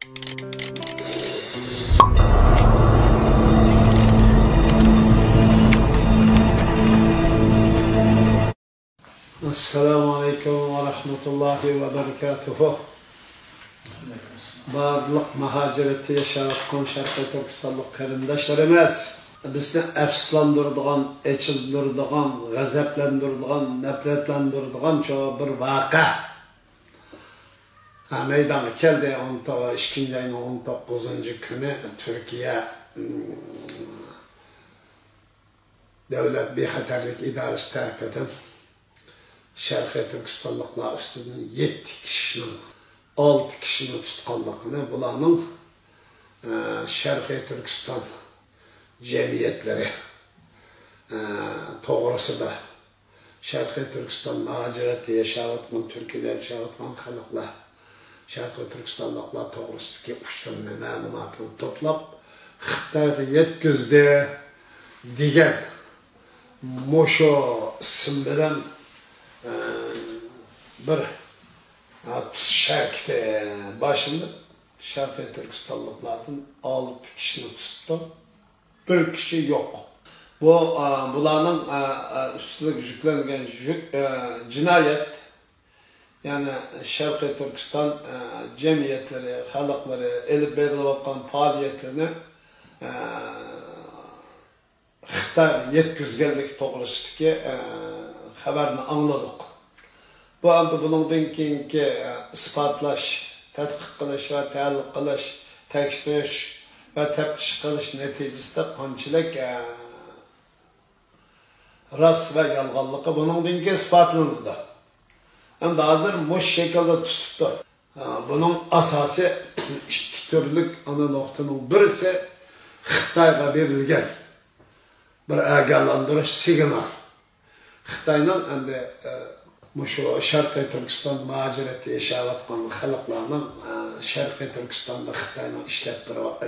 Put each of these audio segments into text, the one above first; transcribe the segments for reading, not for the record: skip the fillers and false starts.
Assalamu alaikum ve rahmetullahi ve berekatuhu. Barlık muhacireti yaşayotgan Sharqiy Turkistonlik qarindoshlarimiz, bizni afsuslantiradigan, echildiradigan, g'azablantiradigan, nafratlantiradigan bir voqea meydana keldi. 2 ayın 19. günü Türkiye Devlet Bexatarlik İdaresi tarafından Sharqiy Turkistonliklar ustidan 7 kişinin 6 kişinin tutqanligini, bularning Sharqiy Turkiston cemiyetleri to'g'risida Sharqiy Turkiston muhacirati yaşayotgan, Türkiye'de yaşayotgan xalqlar, Sharqiy Turkistonliklar to'g'risidagi uchurni ma'lumotni to'plab Xitoyga yetkazdi degan musho ism bilan bir şarkıda başında Sharqiy Turkistonliklardan 6 kişini tuttu, 1 kişi yok. Bularning üstüne yüklengen cinayet, yani Sharqiy Turkiston cemiyetleri, halkları, elib berilayotgan faaliyetlerini Xitoy yetkazganlik to'g'risidagi xabarni angladik. Bu anda bundan keyingi ispatlash, tadqiq qilish va ta'liq qilish, tekshirish va taftish qilish natijasida qanchalik rost va yolg'onligi bundan keyin isbotlandi. Endi hozir mush shaklda tutibdi. Buning asosi 2 turlik ana nuqtaning birisi Xitoyga berilgan bir ogohlantirish signal. Xitoyning endi şu Sharqiy Turkiston muhacirati yaşayotgan xalqlarning Sharqiy Turkistonda Xitoyning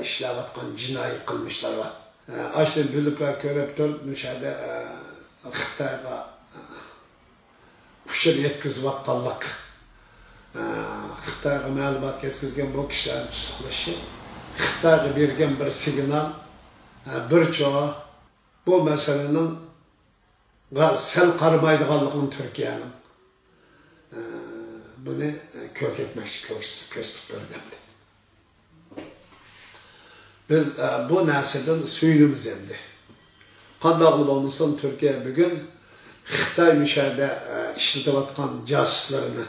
ishlayotgan jinoiy qilmishlari var. Aslında bilib va ko'rib turib, o'shada Xitoyga uchur yetkazayotganlik, Xitoyga ma'lumot yetkazgan bu kishilarning tutuqlashi, Xitoyga bergan bir signal, bir cho'g'a bu masalaning sel qaramaydiganligini Türkiye'nin bunu kök etmekçi köstük berdi. Biz bu nesilden suyunumuz endi. Qandaqlı olmasın Türkiye bugün Xitoy müşahede işletilayotgan casuslarını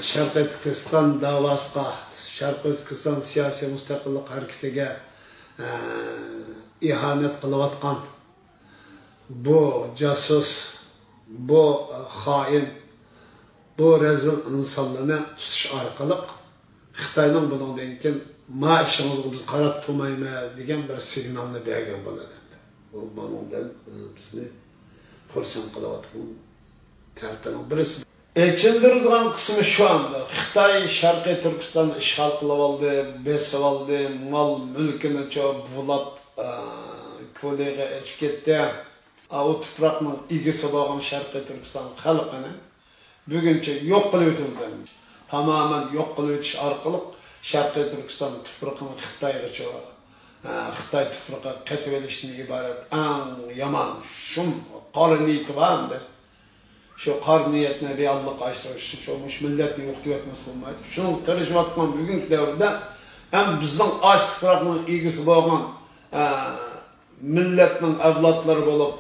Sharqiy Turkiston davasına, Sharqiy Turkiston siyosiy mustaqillik hareketiga ihanet qilayotgan bu casus, bu hain, bu rezil insanlarını tutuş arkalık Xitoyning bundan keyin ma işimizni biz qarab turmaymi degan bir signalni bergan bo'ladi. Bu bundan bizni xursand qilayotgan tarafning birisi. Echindiradigan qismi şu anda Xitoy Sharqiy Turkistonni ishg'ol qilib oldi, besib oldi, mol mulkini bulab ko'liga echib ketdi. O tuproqning egisi bo'lgan Sharqiy Turkiston xalqini buguncha yo'q qilib o'tamiz. Tamamen yo'q qilib o'tish orqali Sharqiy Turkiston tuprog'ini Xitoyga Xitoy tuprog'iga qaytib olishdan iborat eng yomon shum qora niyati bordi. Shu qora niyatni reallikqa aysirish uchun millatni yo'q deb o'tmas bo'lmaydi. Shuni tirishayotgan bugungi davrda ham bizning osh tuprog'ining egisi bo'lgan millatning avlodlari bo'lib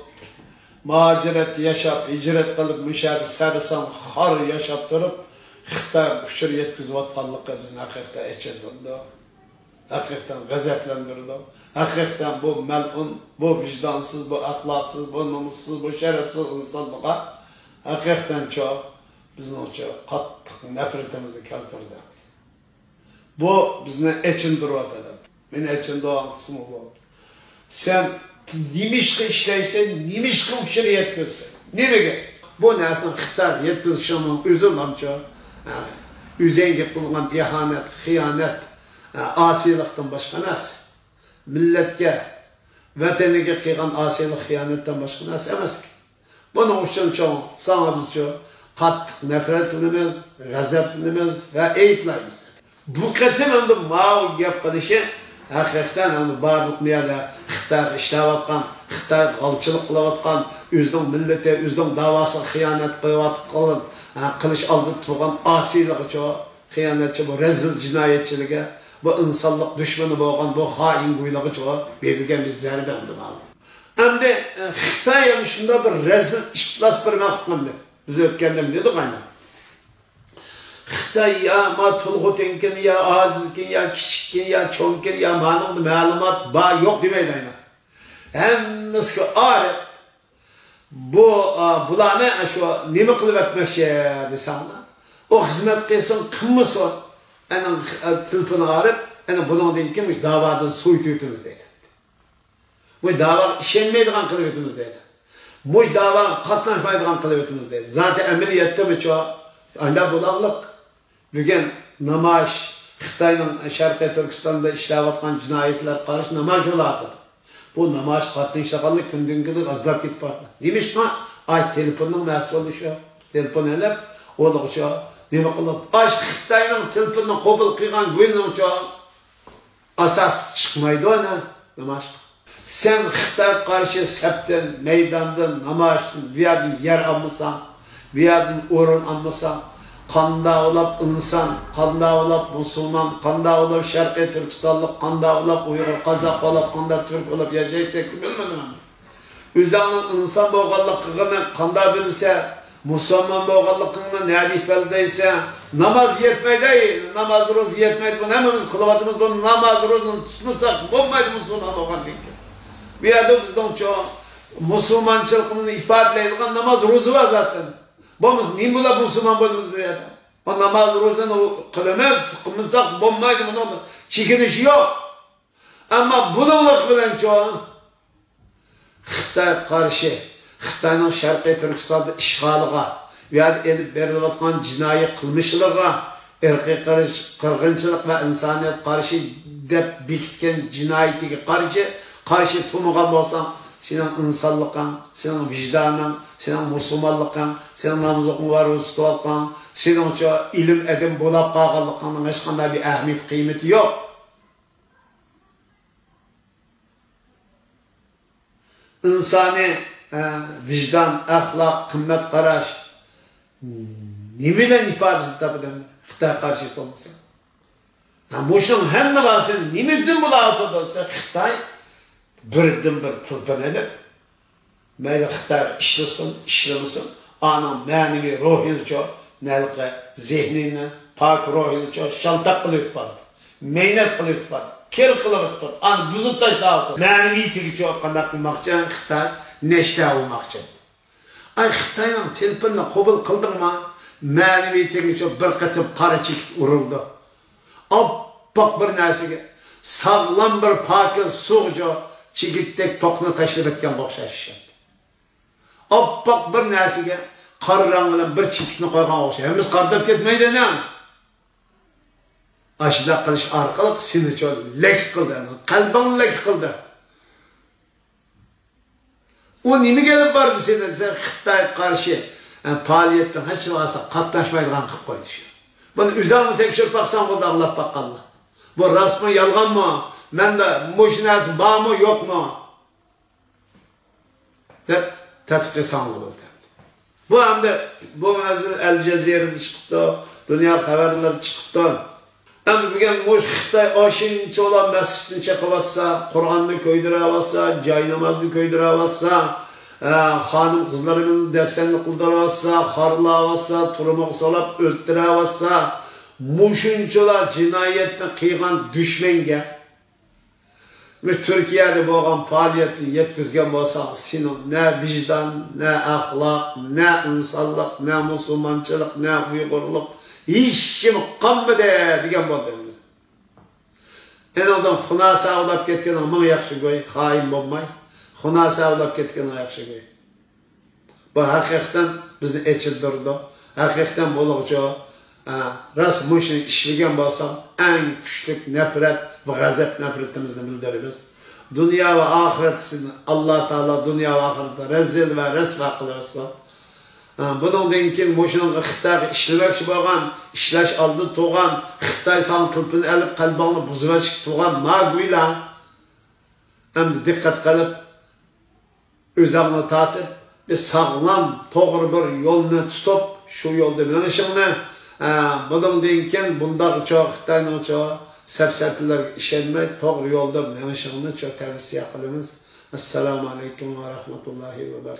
muhaciret yaşap, hicret kılıp müşahede sarısan, xar yaşap durup Xitoy uchur yetkazayotganlikka bizni haqiqatan echirdi. Haqiqatan g'azablantirdi. Haqiqatan bu mal'un, bu vijdonsuz, bu axloqsiz, bu nomussuz, bu sharafsiz insonlarga haqiqatan bizni qattiq nafratimizni keltirdi. Bu bizni echindiryotadi. Meni echindirgan qismi bu. Sen nimişki işleysen, nimişki uçur yetkizsin. Nimege? Bu nesne Xitoy yetkizishinin özü namçı, üzenge kılgan ihanet, xiyanet, asilikten başka nas. Milletke, vataniga qilgan asilik, xiyanetden başka nas emas ki. Bunun için sana biz qattiq nefretimiz, g'azabimiz ve eyiblaymiz. Bu kadar endi ma'u gap qilishi hakikaten endi barliq yerda Xitoy ishlayotgan, Xitoy g'alchilik qilayotgan, o'zining millati, o'zining davosiga xiyonat qilayotgan, qilish olib turgan osiyligicha, xiyonatchi bu rezil jinoyatchiligi, bu insonlik dushmani bo'lgan bu xoin bo'yligicha berilgan bir zarba endi ma'lum. Endi Xitoy ham shunday bir rezil iflos bir maqomda. Biz o'tganda dedik aynan. Xitoy ya matulg'utinkin ya azizkin ya kichikkin ya cho'nkin ya ma'lum ma'lumot bor yo'q demaydi aynan. Hammasiga arif bularni shu nima qilib o'tmoqchi desanglar, o xizmat qilsin, qilmasin, ana telefonni arif, ana bundan keyin da'vodan so'yib o'tamiz deydi. Bu da'vo ishonmaydigan qilib o'tamiz deydi. Bu da'vo qatnashmaydigan qilib o'tamiz deydi. Zaten amaliyotda bu anda bo'laqliq bugun namoyish Xitoyning Sharqiy Turkistonda ishlayotgan jinoyatlar qarshi namoyish bo'ladi. Bu namoyish qatnashganlik kundan-kunga azlab ketib bordi. Demişki ay telefonning mas'uli shu. Telefon olib, o'lg'isha nima qilib, ay Xitoyning telefonni qabul qilgan go'yincha asas chiqmaydi ona namoyish. Sen Xitoy qarshi sapdan, maydondan, namoyishdan bu yerda yer olmasan, bu yerdan o'rin olmasan, qanday olab inson, qanday olab musulmon, qanday olab Sharqiy Turkistonlik, qanday olab Uyg'ur, Qozoq olab, qanday turk olab yashaysak bilmayman. O'zingning inson bo'lganligini qanday bilsa, musulmon bo'lganligini ne deb bildiysa, namoz yetmaydi, namoz ro'z yetmaydi. Buni hammamiz qilyapmiz, bu namoz ro'zni tutmasak bo'lmaydi musulmon bo'lganlikka. Bu yerda bizning musulmonchilikni ifodalaydigan namoz ro'zi va zaten. Biz nima bo'lib musulmon bo'lamiz bu yerda? O namoz ro'zani qilmasak bo'lmaydi, bundan chekinish yo'q. Ammo buninglik bilan Xitoy qarshi, Xitoyning Sharqiy Turkistonda ishg'oliga, bu yerda elib berilayotgan jinoiy qilmishlarga, irqiy qirg'inchilik va insoniyat qarshi deb bekitgan jinoyatiga qarshi turmagan bo'lsang, senin insonliqing, senin vicdanın, senin musulmonliqing, senin namozing var tutayotgan, seningcha ilm edim bo'lib qolganligining hech qanday bir ahamiyat qiymati yo'q. İnsani vicdan, axloq, qimmat qarash nimadan ifodasi topadi Xitoy qarshi bo'lsa. Bu shun hamma narsa nima uchun bo'ladi bo'lsa, Xitoy birdan bir tildan edip, mayli Xitoy ishlasin, onun ma'naviy ruhini nalqa zehnini, pak ruhini shaltaq qilib bordi. Mehnat qilib bordi. Ker qilib bordi. Ani buzib tashladi. Ma'naviy tigicha qanday qilmoqchi Xitoy nechta olmoqchi. Ay Xitoyning telefonni qabul qildingmi? Ma'naviy tigicha bir qatim qora chekib urildi. Oppoq bir narsaga sağlam bir pokiz suvga chigitdek toqni tashlab etgan o'xshashadi. Oppoq bir narsaga qor rang bilan bir chekitni qo'ygan o'xshaydi. Biz qardab ketmaydi-na. Ashida qilish orqali seni lek qildi, qalbing lek qildi. O nima kelib bordi seni Xitoy qarshi faoliyatda hech narsa qatnashmaydigan qilib qo'ydi shu. Buni o'zingni tekshirib baqsan, Xudo Alloh baqqanlar. Bu rostmi, yolg'onmi? Menda moshinasi bormi, yo'qmi? deb tadqiq bo'ldi. Bu hamda bu mazil Al Jazeera'da chiqdi, dunyo xabarlari chiqdi. Endi bugun Xitoy oshincha olan masjidni chaqirsa, Qur'onni ko'ydirasa, joy namozni ko'ydirasa, xonim qizlarini dafsanni qildirasa, xorlasa, turmoq solib o'ltirasa, mushunchalar jinoyatni qilgan dushmanga Türkiye'de bo'lgan faoliyatni yetkazgan bo'lsa, sening ne vicdan, ne axloq, ne insonlik, ne musulmonchilik, ne uyg'urlik hech kim qolmadi degan bo'ldi. Endi xunasa olib ketgan ming yaxshi go'y, xoin bo'lmay, xunasa olib ketgan yaxshi go'y. Bu haqiqatan bizni echildirdi. Haqiqatan bo'luvchi rasm işini işleyen bolsam en küçük nefret ve gazap nefretimizni bildiririz. Dünya ve ahiretini Allah Teala dünya ve ahirette rezil ve resva kılırsa. Bundan keyin moşunun Xitayga işlemek bo'lgan, ishlash oldi to'g'an, Xitoy san tulpini olib qalbingni buzib chiqib to'g'an mag'uyla. Endi diqqat qilib o'zingni tatib, bir sağlam, to'g'ri bir yo'lni tutib, shu yo'lda menishingni, bundan keyin bundaq Xitoyning safsatlarga ishonmay, to'g'ri yo'lda menishingni tavsiya qilamiz. Assalomu alaykum va rahmatullohi va barakatuh.